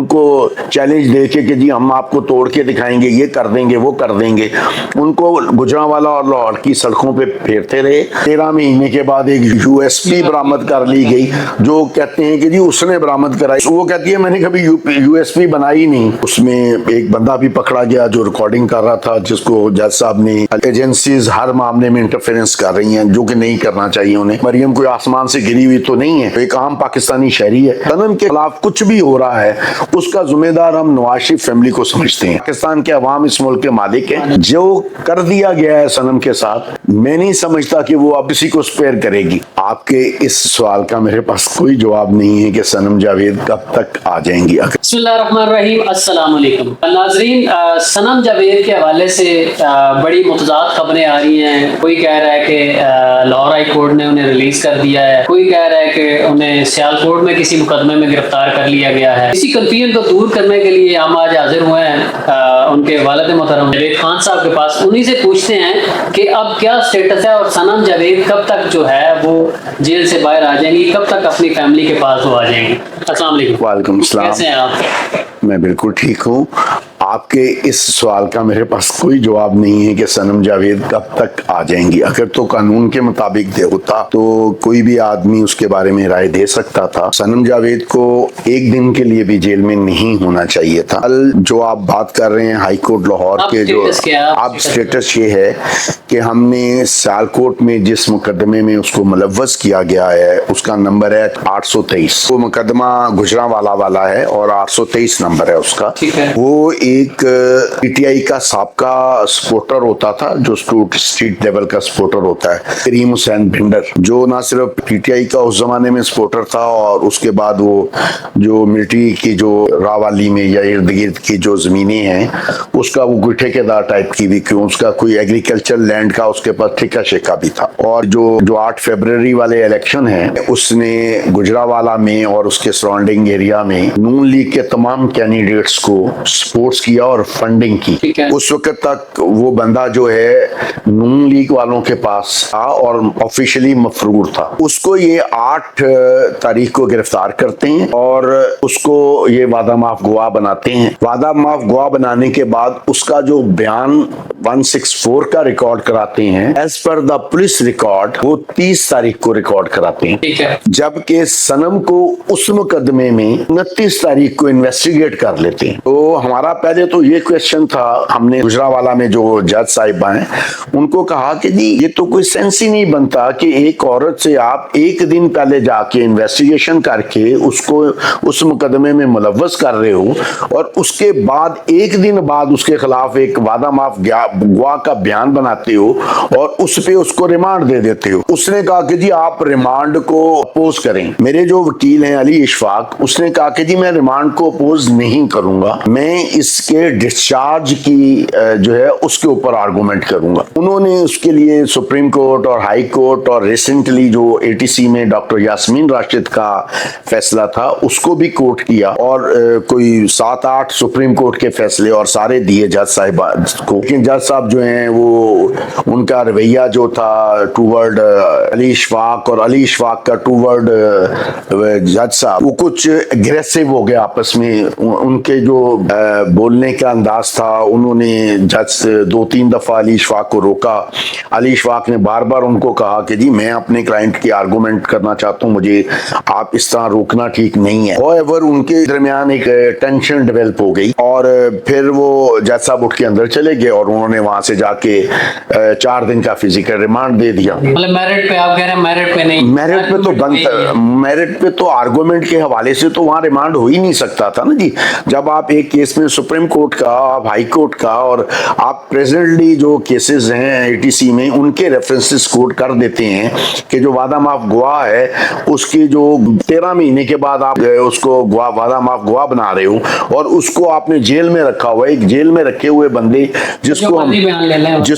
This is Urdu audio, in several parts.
ان کو چیلنج دے کے کہ جی ہم آپ کو توڑ کے دکھائیں گے، یہ کر دیں گے، وہ کر دیں گے، ان کو گجرانوالہ اور لاہور کی سڑکوں پہ پھیرتے رہے۔ 13 مہینے کے بعد ایک یو ایس پی برآمد کر لی گئی، جو کہتے ہیں کہ جی اس نے برآمد کرائی، وہ کہتی ہے میں نے کبھی یو ایس پی بنائی نہیں۔ اس میں ایک بندہ بھی پکڑا گیا جو ریکارڈنگ کر رہا تھا، جس کو جج صاحب نے ایجنسیز ہر معاملے میں انٹرفیرنس کر رہی ہیں جو کہ نہیں کرنا چاہیے انہیں۔ مریم کوئی آسمان سے گری ہوئی تو نہیں ہے، ایک عام پاکستانی شہری ہے۔ صنم کے خلاف کچھ بھی ہو رہا ہے اس کا ذمہ دار ہم نواز شریف فیملی کو سمجھتے ہیں۔ پاکستان کے عوام اس ملک کے مالک ہیں۔ جو کر دیا گیا ہے صنم کے ساتھ، میں نہیں سمجھتا کہ وہ اب کسی کو سپیئر کرے گی۔ آپ کے اس سوال کا میرے پاس کوئی جواب نہیں ہے کہ صنم جاوید کب تک آ جائیں گی۔ بسم اللہ الرحمن الرحیم، السلام علیکم ناظرین۔ صنم جاوید کے حوالے سے بڑی متضاد خبریں آ رہی ہیں۔ کوئی کہہ رہا ہے کہ لاہور ہائی کورٹ نے انہیں ریلیز کر دیا ہے، کوئی کہہ رہا ہے کہ انہیں سیالکوٹ میں کسی مقدمے میں گرفتار کر لیا گیا ہے۔ اسی کنفیوژن کو دور کرنے کے لیے ہم آج حاضر ہوئے ہیں ان کے والد محترم جاوید خان صاحب کے پاس۔ انہی سے پوچھتے ہیں کہ اب کیا سٹیٹس ہے اور صنم جاوید کب تک جو ہے وہ جیل سے باہر آ جائیں گی، کب تک اپنی فیملی کے پاس وہ آ جائیں گی۔ السلام علیکم۔ وعلیکم السلام۔ کیسے ہیں آپ؟ میں بالکل ٹھیک ہوں۔ آپ کے اس سوال کا میرے پاس کوئی جواب نہیں ہے کہ صنم جاوید کب تک آ جائیں گی۔ اگر تو قانون کے مطابق دے ہوتا تو کوئی بھی آدمی اس کے بارے میں رائے دے سکتا تھا۔ صنم جاوید کو ایک دن کے لیے بھی جیل میں نہیں ہونا چاہیے تھا۔ جو آپ بات کر رہے ہیں ہائی کورٹ لاہور کے، جو اب سٹیٹس یہ ہے کہ ہم نے سیالکوٹ میں جس مقدمے میں اس کو ملوث کیا گیا ہے اس کا نمبر ہے 823۔ وہ مقدمہ گجرانوالہ والا ہے اور 823 نمبر ہے اس کا۔ وہ ایک پی ٹی آئی کا سابقہ سپورٹر ہوتا تھا، جو اسٹریٹ لیول کا سپورٹر ہوتا ہے، کریم حسین بھنڈر، جو نہ صرف پی ٹی آئی کا اس زمانے میں سپورٹر تھا اور اس کے بعد وہ جو ملٹری کی جو راوالی میں یا ارد گرد کی جو زمینیں ہیں اس کا وہ کوئی ٹھیکیدار ٹائپ کی بھی، کیوں اس کا کوئی ایگریکلچر لینڈ کا اس کے پاس ٹھیکہ شیکہ بھی تھا۔ اور جو 8 فروری والے الیکشن ہیں اس نے گجرانوالہ میں اور اس کے سراؤنڈنگ ایریا میں نون لیگ کے تمام کینڈیڈیٹس کو سپورٹس کیا اور فنڈنگ کی۔ اس وقت تک وہ بندہ جو ہے نون لیگ والوں کے پاس تھا اور آفیشلی مفرور تھا۔ اس کو یہ 8 تاریخ کو گرفتار کرتے ہیں اور اس کو یہ وعدہ معاف گواہ بناتے ہیں۔ وعدہ معاف گواہ بنانے کے بعد اس کا جو بیان 164 کا ریکارڈ کراتے ہیں، as per the police record, وہ 30 تاریخ کو ریکارڈ کراتے ہیں، جبکہ صنم کو اس مقدمے میں 29 تاریخ کو انویسٹیگیٹ کر لیتے ہیں۔ تو ہمارا پہلے تو یہ کویسچن تھا، ہم نے گجرانوالہ میں جو جج صاحب ہیں ان کو کہا کہ جی یہ تو کوئی سینس ہی نہیں بنتا کہ ایک عورت سے آپ ایک دن پہلے جا کے انویسٹیگیشن کر کے اس کو اس مقدمے میں ملوث کر رہے ہو اور اس کے بعد ایک دن بعد اس کے خلاف ایک وعدہ معاف گواہ کا بیان بناتے ہو اور اس پہ اس کو ریمانڈ دے دیتے ہو۔ اس نے کہا کہ جی آپ ریمانڈ کو اپوز کریں۔ میرے جو وکیل ہیں علی اشفاق، اس نے کہا کہ جی میں ریمانڈ کو اپوز نہیں کروں گا، میں اس کے ڈسچارج کی جو ہے اس کے اوپر آرگومنٹ کروں گا۔ انہوں نے اس کے لیے سپریم کورٹ اور ہائی کورٹ اور ریسنٹلی جو اے ٹی سی میں ڈاکٹر یاسمین راشد کا فیصلہ تھا اس کو بھی کوٹ کیا اور کوئی 7-8 سپریم کورٹ کے فیصلے اور سارے دیے جج صاحب کو۔ لیکن جج صاحب جو ہیں وہ ان کا رویہ جو تھا ٹوورڈ علی اشفاق اور علی اشفاق کا ٹوورڈ جج صاحب، وہ کچھ اگریسو ہو گیا آپس میں۔ ان کے جو بولنے کا انداز تھا، انہوں نے جج 2-3 دفعہ علی اشفاق کو روکا۔ علی اشفاق نے بار بار ان کو کہا کہ جی میں اپنے کلائنٹ کی آرگومنٹ کرنا چاہتا ہوں، مجھے آپ اس طرح روکنا ٹھیک نہیں ہے۔ ہوویور ان کے درمیان ایک ٹینشن ڈیولپ ہو گئی اور پھر وہ جج صاحب اٹھ کے اندر چلے گئے اور انہوں نے وہاں سے جا کے 4 دن کا فزیکل ریمانڈ دے دیا۔ مطلب میرٹ پہ آپ کہہ رہے ہیں، میرٹ پہ نہیں، میرٹ پہ تو بنتا، میرٹ پہ تو آرگومنٹ کے حوالے سے تو وہاں ریمانڈ ہو ہی نہیں سکتا تھا نا جی۔ جب آپ ایک کیس میں سپریم کورٹ کا، آپ ہائی کورٹ کا اور آپ پریزنٹلی جو کیسز ہیں اے ٹی سی میں ان کے ریفرنسز کوٹ کر دیتے ہیں کہ جو وعدہ معاف گواہ ہے اس کی جو 13 مہینے کے بعد آپ اس کو وعدہ معاف گواہ بنا رہے ہو اور اس کو آپ نے جیل میں رکھا ہوا ہے، ایک جیل میں رکھے ہوئے بندے جس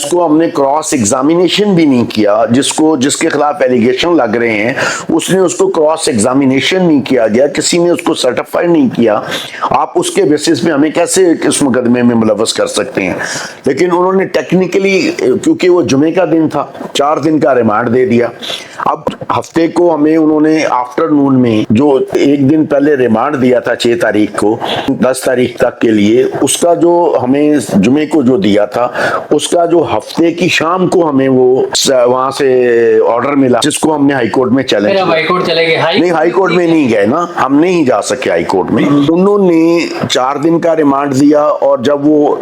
کو ہم نے کراس ایگزامینیشن بھی نہیں کیا، جس کے خلاف ایلیگیشن لگ رہے ہیں اس نے اس کو کراس ایگزامینیشن نہیں کیا گیا، کسی نے اس کو سرٹیفائی نہیں کیا، آپ اس کے بیسس پہ ہمیں کیسے اسے اس مقدمے میں ملوث کر سکتے ہیں. لیکن انہوں نے ٹیکنیکلی کیونکہ وہ جمعے کا دن تھا 4 دن کا ریمانڈ دے دیا. اب ہفتے کو ہمیں انہوں نے آفٹر نون میں جو 1 دن پہلے ریمانڈ دیا تھا 6 تاریخ کو 10 تاریخ تک کے لیے, اس کا جو ہمیں جمعے کو جو دیا تھا اس کا جو ہفتے کی شام کو ہمیں وہ وہاں سے آرڈر ملا, جس کو ہم نے ہائی کورٹ میں چیلنج کیا. ہائی کورٹ چلے گئے؟ نہیں, ہائی کورٹ میں نہیں گئے نا, ہم نہیں جا سکے ہائی کورٹ میں. انہوں نے 4 دن کا ریمانڈ دیا اور جب وہ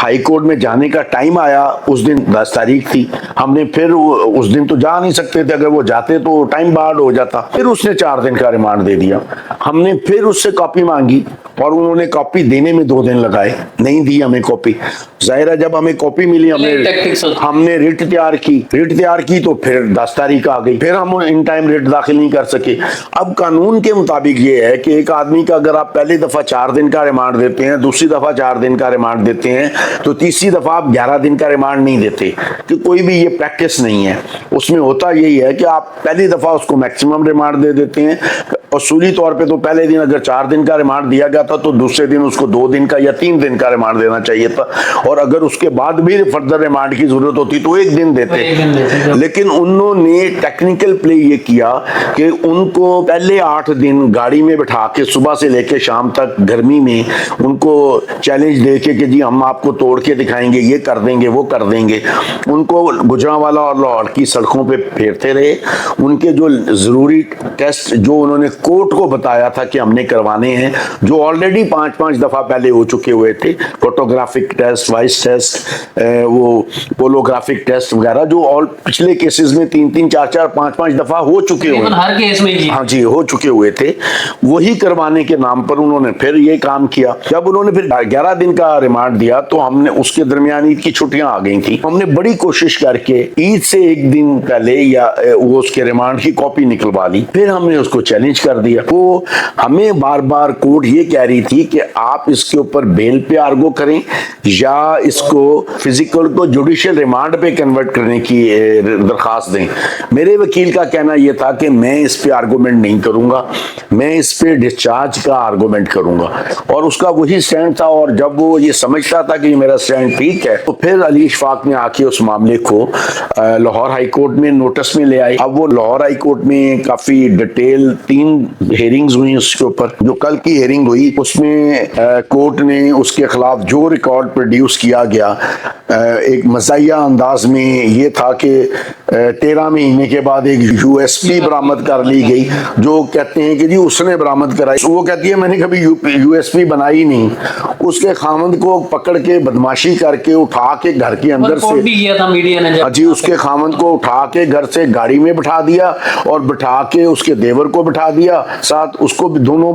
ہائی کورٹ میں جانے کا ٹائم آیا اس دن 10 تاریخ تھی, ہم نے پھر اس دن تو جا نہیں سکتے تھے, اگر وہ جاتے تو ٹائم بارڈ ہو جاتا. پھر اس نے 4 دن کا ریمانڈ دے دیا. ہم نے پھر اس سے کاپی مانگی اور انہوں نے کاپی دینے میں 2 دن لگائے, نہیں دی ہمیں کاپی. ظاہر ہے جب ہمیں کاپی ملی ہم نے ریٹ تیار کی تو پھر 10 تاریخ آ گئی, پھر ہم ان ٹائم ریٹ داخل نہیں کر سکے. اب قانون کے مطابق یہ ہے کہ ایک آدمی کا اگر آپ پہلی دفعہ 4 دن کا ریمانڈ دیتے ہیں, دوسری دفعہ 4 دن کا ریمانڈ دیتے ہیں, تو تیسری دفعہ آپ 11 دن کا ریمانڈ نہیں دیتے, کہ کوئی بھی یہ پریکٹس نہیں ہے. اس میں ہوتا یہی ہے کہ آپ پہلی دفعہ اس کو میکسیمم ریمانڈ دے دیتے ہیں. اصولی طور پہ تو پہلے دن اگر 4 دن کا ریمانڈ دیا گیا تھا تو دوسرے دن اس کو 2 دن کا یا 3 دن کا ریمانڈ دینا چاہیے تھا, اور اگر اس کے بعد بھی فردر ریمانڈ کی ضرورت ہوتی تو 1 دن دیتے. لیکن انہوں نے ٹیکنیکل پلے یہ کیا کہ ان کو پہلے 8 دن گاڑی میں بٹھا کے صبح سے لے کے شام تک گرمی میں ان کو چیلنج دے کے کہ جی ہم آپ کو توڑ کے دکھائیں گے, یہ کر دیں گے, وہ کر دیں گے. ان کو گجرانوالہ اور لاہور کی سڑکوں پہ پھیرتے رہے. ان کے جو ضروری ٹیسٹ جو انہوں نے کورٹ کو بتایا تھا کہ ہم نے کروانے ہیں, جو آلریڈی 5 دفعہ پہلے ہو چکے ہوئے تھے, فوٹوگرافک ٹیسٹ, وائس ٹیسٹ, وہ پولوگرافک ٹیسٹ وغیرہ, جو پچھلے کیسز میں 3 4 5 دفعہ ہو چکے ہوئے, ہر کیس میں ہاں جی ہو چکے ہوئے تھے, وہی کروانے کے نام پر انہوں نے پھر یہ کام کیا. جب انہوں نے پھر 11 دن کا ریمانڈ دیا تو ہم نے اس کے درمیان عید کی چھٹیاں آ گئی تھیں. ہم نے بڑی کوشش کر کے عید سے 1 دن پہلے یا وہ اس کے ریمانڈ کی کاپی نکلوا لی. پھر ہم نے اس کو چیلنج کر دیا. وہ ہمیں بار بار کورٹ یہ کہہ رہی تھی کہ آپ اس کے اوپر بیل پہ آرگو کریں یا اس کو فزیکل کو جوڈیشل ریمانڈ پہ کنورٹ کرنے کی درخواست دیں. میرے وکیل کا کہنا یہ تھا کہ میں اس پہ آرگومنٹ نہیں کروں گا, میں اس پہ ڈسچارج کا آرگومنٹ کروں گا, اور اس کا وہی سٹینڈ تھا. اور جب وہ یہ سمجھتا تھا کہ یہ میرا سٹینڈ ٹھیک ہے تو پھر علی اشفاق نے آ کے اس معاملے کو لاہور ہائی کورٹ میں نوٹس میں لے آئے. اب وہ لاہور ہائی کورٹ میں کافی ڈیٹیل 3 ہیئرنگز ہوئی اس کے اوپر. جو کل کی ہیئرنگ ہوئی اس میں کورٹ نے اس کے خلاف جو ریکارڈ پروڈیوس کیا گیا ایک مزاحیہ انداز میں یہ تھا کہ 13 مہینے کے بعد ایک یو ایس پی برآمد کر لی گئی, جو کہتے ہیں کہ جی اس نے برآمد کرائی. وہ کہتی ہے میں نے کبھی یو ایس پی بنائی نہیں. اس کے خامند کو پکڑ کے بدماشی کر کے اٹھا کے گھر کے اندر سے جی اس کے خامند کو اٹھا کے گھر سے گاڑی میں بٹھا دیا اور بٹھا کے اس کے دیور کو بٹھا دیا ساتھ, اس کو دونوں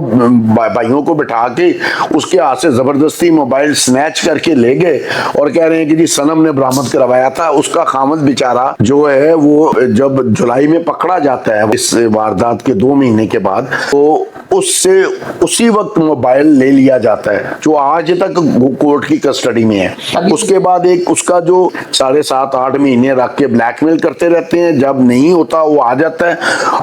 بھائیوں کو بٹھا کے اس کے ہاتھ سے زبردستی موبائل سنیچ کر کے لے گئے اور کہہ رہے ہیں کہ جی صنم نے برآمد کروایا تھا. اس کا خامند بیچارہ جو ہے وہ جب جولائی میں پکڑا جاتا ہے اس واردات کے 2 مہینے کے بعد, تو اس سے اسی وقت موبائل لے لیا جاتا ہے جو آج تک کورٹ کی کسٹڈی میں ہے. اس کے بعد ایک اس کا جو 7.5-8 مہینے رکھ کے بلیک میل کرتے رہتے ہیں, جب نہیں ہوتا وہ آ جاتا ہے.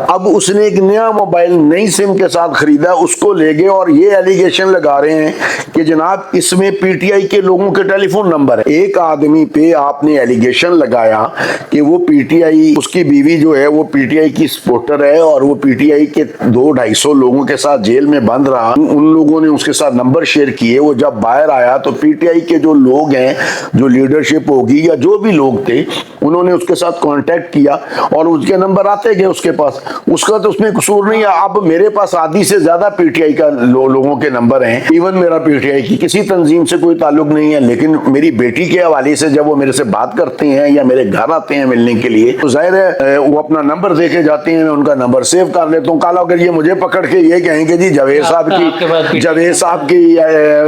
اب اس نے ایک نیا موبائل نئی سم کے ساتھ خریدا, اس کو لے گئے اور یہ ایلیگیشن لگا رہے ہیں کہ جناب اس میں پی ٹی آئی کے لوگوں کے ٹیلی فون نمبر ہے. ایک آدمی پہ آپ نے ایلیگیشن لگایا کہ وہ پی ٹی آئی, اس کی بیوی جو ہے وہ پی ٹی آئی کی سپورٹر ہے اور وہ پی ٹی آئی کے 200-250 لوگوں کے ساتھ جیل میں بند رہا. ان لوگوں نے اس کے ساتھ نمبر شیئر کیے. وہ جب باہر آیا تو پی ٹی آئی کے جو لوگ ہیں, جو لیڈرشپ ہوگی یا جو بھی لوگ تھے, انہوں نے اس کے ساتھ کانٹیکٹ کیا اور اس کے نمبر آتے گئے اس کے پاس. اس کا تو اس میں قصور نہیں ہے. اب میرے پاس آدھی سے زیادہ پی ٹی آئی کا لوگوں کے نمبر ہیں, ایون میرا پی ٹی آئی کی کسی تنظیم سے کوئی تعلق نہیں ہے, لیکن میری بیٹی کے حوالے سے جب وہ میرے سے بات کرتے ہیں یا میرے گھر آتے ہیں ملنے کے لیے تو ظاہر ہے وہ اپنا نمبر دے کے جاتے ہیں, میں ان کا نمبر سیو کر لیتا ہوں. کل اگر یہ مجھے پکڑ کے یہ کہیں کہ جی جاوید صاحب کی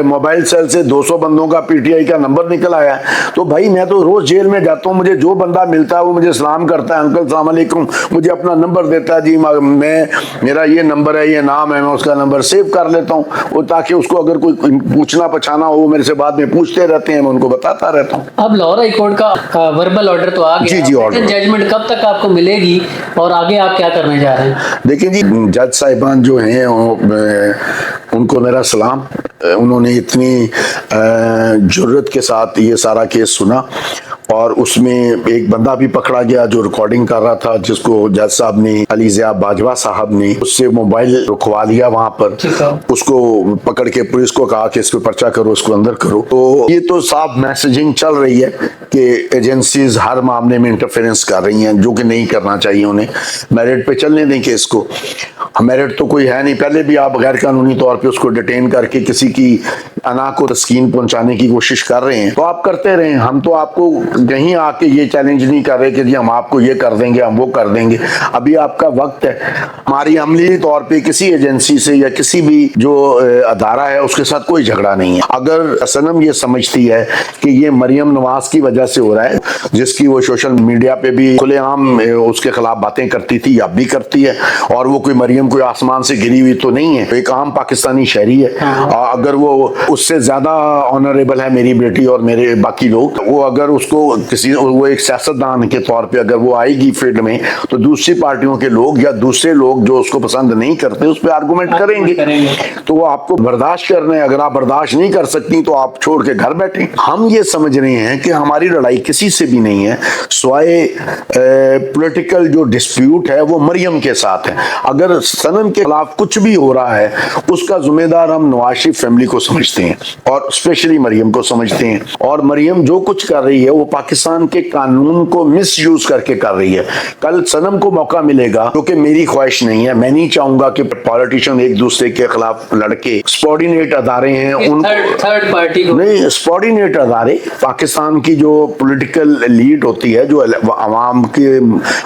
موبائل سیل سے 200 بندوں کا پی ٹی آئی کا نمبر نکل آیا ہے, تو بھائی میں تو روز جیل میں جاتا ہوں, مجھے جو بندہ ملتا ہے وہ مجھے سلام کرتا ہے, انکل السلام علیکم, مجھے اپنا نمبر دیتا ہے, جی میں میرا یہ نمبر ہے, یہ نام ہے, میں اس کا نمبر سیو کر لیتا ہوں, اور تاکہ اس کو اگر کوئی پوچھنا پچھانا ہو وہ میرے سے بعد میں پوچھتے رہتے ہیں, میں ان کو بتاتا رہتا ہوں. اب لاہور ہائی کورٹ کا وربل آرڈر تو آ گیا, جی آرڈر ججمنٹ کب تک آپ کو ملے گی اور آگے آپ کیا کرنے جا رہے ہیں؟ دیکھیں جی جج صاحبان جو ہیں ان کو میرا سلام. انہوں نے اتنی جرت کے ساتھ یہ سارا کیس سنا, اور اس میں ایک بندہ بھی پکڑا گیا جو ریکارڈنگ کر رہا تھا, جس کو جج صاحب نے, علی ضیاء باجوہ صاحب نے, اس سے موبائل رکھوا لیا وہاں پر. اس کو پکڑ کے پولیس کو کہا کہ اس پہ پرچہ کرو, اس کو اندر کرو. تو یہ تو صاف میسیجنگ چل رہی ہے کہ ایجنسیز ہر معاملے میں انٹرفیرنس کر رہی ہیں, جو کہ نہیں کرنا چاہیے انہیں. میرٹ پہ چلنے دیں کیس کو, میرٹ تو کوئی ہے نہیں. پہلے بھی آپ غیر قانونی طور پہ اس کو ڈیٹین کر کے کسی کی انا کو تسکین پہنچانے کی کوشش کر رہے ہیں, تو آپ کرتے رہیں. ہم تو آپ کو کہیں آ کے یہ چیلنج نہیں کر رہے کہ جی ہم آپ کو یہ کر دیں گے, ہم وہ کر دیں گے. ابھی آپ کا وقت ہے. ہماری عملی طور پہ کسی ایجنسی سے یا کسی بھی جو ادارہ ہے اس کے ساتھ کوئی جھگڑا نہیں ہے. اگر سنم یہ سمجھتی ہے کہ یہ مریم نواز کی وجہ سے ہو رہا ہے, جس کی وہ سوشل میڈیا پہ بھی کھلے عام اس کے خلاف باتیں کرتی تھی, اب بھی کرتی ہے, اور وہ کوئی مریم کوئی آسمان سے گری ہوئی تو نہیں ہے, ایک عام پاکستانی شہری ہے. اگر وہ اس سے زیادہ آنریبل ہے میری بیٹی اور میرے باقی لوگ, وہ اگر اس کو کسی, وہ ایک سیاستدان کے طور پہ اگر وہ آئے گی فیلڈ میں, تو دوسری پارٹیوں کے لوگ یا دوسرے لوگ جو اس کو پسند نہیں کرتے اس پہ آرگومنٹ کریں گے. تو وہ آپ کو برداشت کرنا ہے. اگر آپ برداشت نہیں کر سکتی تو آپ چھوڑ کے گھر بیٹھیں. ہم یہ سمجھ رہے ہیں کہ ہماری لڑائی کسی سے بھی نہیں ہے سوائے پولیٹیکل جو ڈسپیوٹ ہے وہ مریم کے ساتھ ہے. اگر سنم کے خلاف کچھ بھی ہو رہا ہے اس کا ذمہ دار ہم نواز شریف فیملی کو سمجھتے ہیں, اور اسپیشلی مریم کو سمجھتے ہیں. اور مریم جو کچھ کر رہی ہے وہ پاکستان کے قانون کو مس یوز کر کے کر رہی ہے. کل سنم کو موقع ملے گا, جو کہ میری خواہش نہیں ہے. میں نہیں چاہوں گا کہ پالیٹیشین ایک دوسرے کے خلاف لڑکے. سپارڈینیٹ ادارے ہیں ان تھرڈ پارٹی کو نہیں, سپارڈینیٹ ادارے پاکستان کی جو پولیٹیکل لیڈ ہوتی ہے, جو عوام کے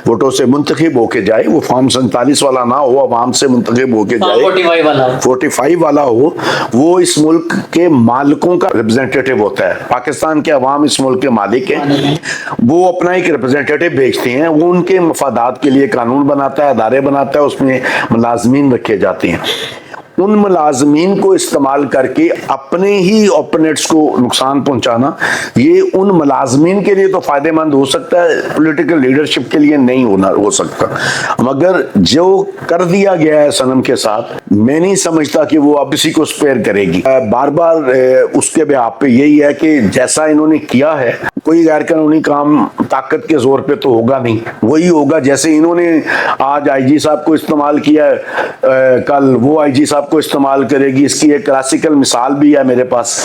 ووٹوں سے منتخب ہو کے جائے, وہ فارم 47 والا نہ ہو, عوام سے منتخب ہو کے جائے, 45 والا ہو, وہ اس ملک کے مالکوں کا ریپرزینٹیٹو ہوتا ہے. پاکستان کے عوام اس ملک کے مالک ہیں, وہ اپنا ایک ریپرزینٹیٹو بھیجتے ہیں, وہ ان کے مفادات کے لیے قانون بناتا ہے, ادارے بناتا ہے, اس میں ملازمین رکھے جاتے ہیں. ان ملازمین کو استعمال کر کے اپنے ہی اوپوننٹس کو نقصان پہنچانا, یہ ان ملازمین کے لیے تو فائدہ مند ہو سکتا ہے, پولیٹیکل لیڈرشپ کے لیے نہیں ہو سکتا. مگر جو کر دیا گیا ہے سنم کے ساتھ, میں نہیں سمجھتا کہ وہ اب کسی کو سپیئر کرے گی. بار بار اس کے بیان پہ یہی ہے کہ جیسا انہوں نے کیا ہے, کوئی غیر قانونی کام طاقت کے زور پہ تو ہوگا نہیں. وہی ہوگا جیسے انہوں نے آج آئی جی صاحب کو استعمال کیا ہے, کل وہ آئی جی صاحب کو استعمال کرے گی. اس کی ایک کلاسیکل مثال بھی ہے میرے پاس.